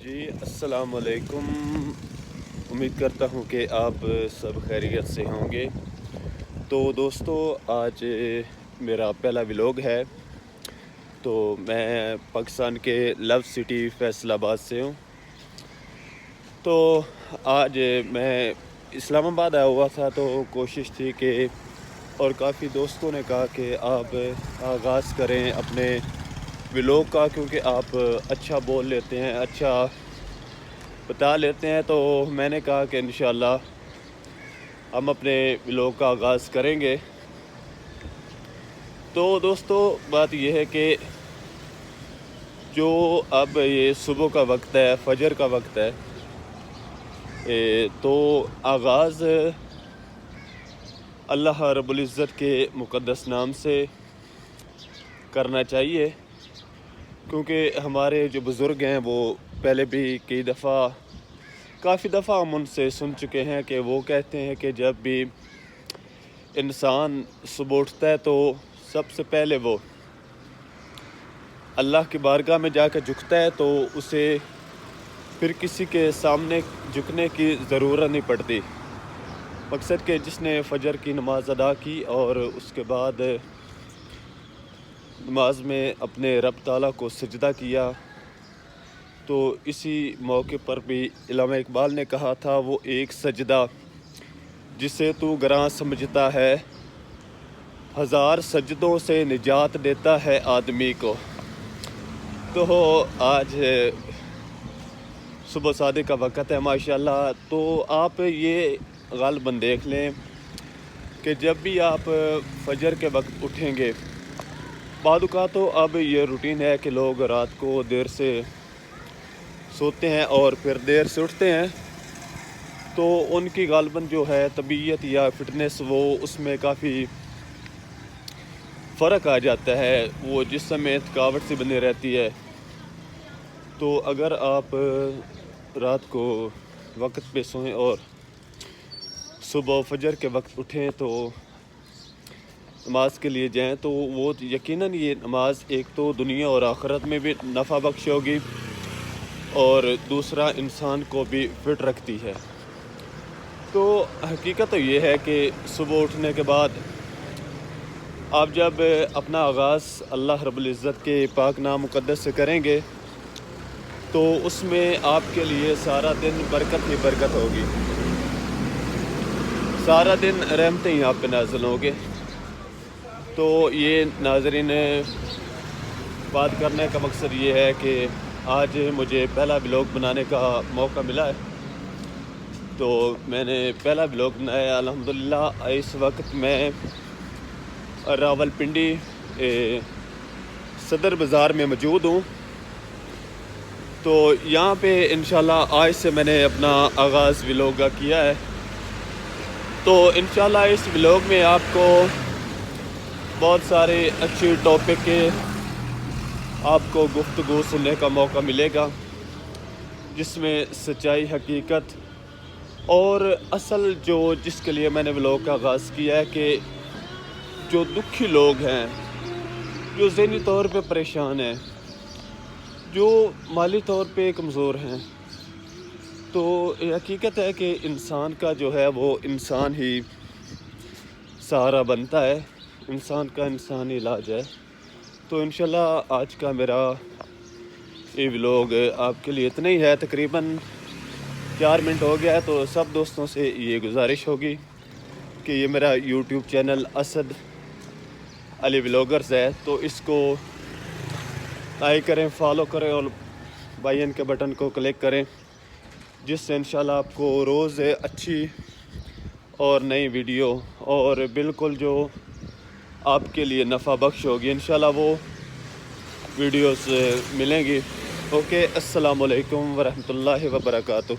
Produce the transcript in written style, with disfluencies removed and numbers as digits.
جی السلام علیکم۔ امید کرتا ہوں کہ آپ سب خیریت سے ہوں گے۔ تو دوستو آج میرا پہلا ولاگ ہے۔ تو میں پاکستان کے لو سٹی فیصل آباد سے ہوں۔ تو آج میں اسلام آباد آیا ہوا تھا، تو کوشش تھی کہ اور کافی دوستوں نے کہا کہ آپ آغاز کریں اپنے ولاگ کا، کیونکہ آپ اچھا بول لیتے ہیں، اچھا بتا لیتے ہیں۔ تو میں نے کہا کہ انشاءاللہ ہم اپنے ولاگ کا آغاز کریں گے۔ تو دوستو بات یہ ہے کہ جو اب یہ صبح کا وقت ہے، فجر کا وقت ہے، تو آغاز اللہ رب العزت کے مقدس نام سے کرنا چاہیے، کیونکہ ہمارے جو بزرگ ہیں وہ پہلے بھی کافی دفعہ ہم ان سے سن چکے ہیں کہ وہ کہتے ہیں کہ جب بھی انسان صبح اٹھتا ہے تو سب سے پہلے وہ اللہ کی بارگاہ میں جا کے جھکتا ہے، تو اسے پھر کسی کے سامنے جھکنے کی ضرورت نہیں پڑتی۔ مقصد کہ جس نے فجر کی نماز ادا کی اور اس کے بعد نماز میں اپنے رب تعالیٰ کو سجدہ کیا، تو اسی موقع پر بھی علامہ اقبال نے کہا تھا، وہ ایک سجدہ جسے تو گراں سمجھتا ہے، ہزار سجدوں سے نجات دیتا ہے آدمی کو۔ تو آج صبح صادق کا وقت ہے ماشاءاللہ۔ تو آپ یہ غالباً دیکھ لیں کہ جب بھی آپ فجر کے وقت اٹھیں گے، بعض اوقات تو اب یہ روٹین ہے کہ لوگ رات کو دیر سے سوتے ہیں اور پھر دیر سے اٹھتے ہیں، تو ان کی غالباً جو ہے طبیعت یا فٹنس، وہ اس میں کافی فرق آ جاتا ہے، وہ جسم میں تھکاوٹ سی بنی رہتی ہے۔ تو اگر آپ رات کو وقت پہ سوئیں اور صبح فجر کے وقت اٹھیں تو نماز کے لیے جائیں، تو وہ یقیناً یہ نماز ایک تو دنیا اور آخرت میں بھی نفع بخش ہوگی، اور دوسرا انسان کو بھی فٹ رکھتی ہے۔ تو حقیقت تو یہ ہے کہ صبح اٹھنے کے بعد آپ جب اپنا آغاز اللہ رب العزت کے پاک نام مقدس سے کریں گے، تو اس میں آپ کے لیے سارا دن برکت ہی برکت ہوگی، سارا دن رحمتیں ہی آپ پہ نازل ہوں گے۔ تو یہ ناظرین، بات کرنے کا مقصد یہ ہے کہ آج مجھے پہلا ولاگ بنانے کا موقع ملا ہے، تو میں نے پہلا ولاگ بنایا الحمدللہ۔ اس وقت میں راولپنڈی صدر بازار میں موجود ہوں۔ تو یہاں پہ انشاءاللہ آج سے میں نے اپنا آغاز ولاگ کا کیا ہے۔ تو انشاءاللہ اس ولاگ میں آپ کو بہت سارے اچھے ٹاپک کے آپ کو گفتگو سننے کا موقع ملے گا، جس میں سچائی، حقیقت اور اصل جس کے لیے میں نے ولاگ کا آغاز کیا ہے، کہ جو دکھی لوگ ہیں، جو ذہنی طور پہ پریشان ہیں، جو مالی طور پہ کمزور ہیں، تو یہ حقیقت ہے کہ انسان کا جو ہے وہ انسان ہی سہارا بنتا ہے، انسان کا انسانی علاج ہے۔ تو انشاءاللہ آج کا میرا یہ ولاگ آپ کے لیے اتنا ہی ہے، تقریباً 4 منٹ ہو گیا ہے۔ تو سب دوستوں سے یہ گزارش ہوگی کہ یہ میرا یوٹیوب چینل اسد علی ولاگرز ہے، تو اس کو لائک کریں، فالو کریں اور بائن کے بٹن کو کلک کریں، جس سے انشاءاللہ آپ کو روز اچھی اور نئی ویڈیو اور بالکل جو آپ کے لیے نفع بخش ہوگی، انشاءاللہ وہ ویڈیوز ملیں گی۔ اوکے، السلام علیکم ورحمۃ اللہ وبرکاتہ۔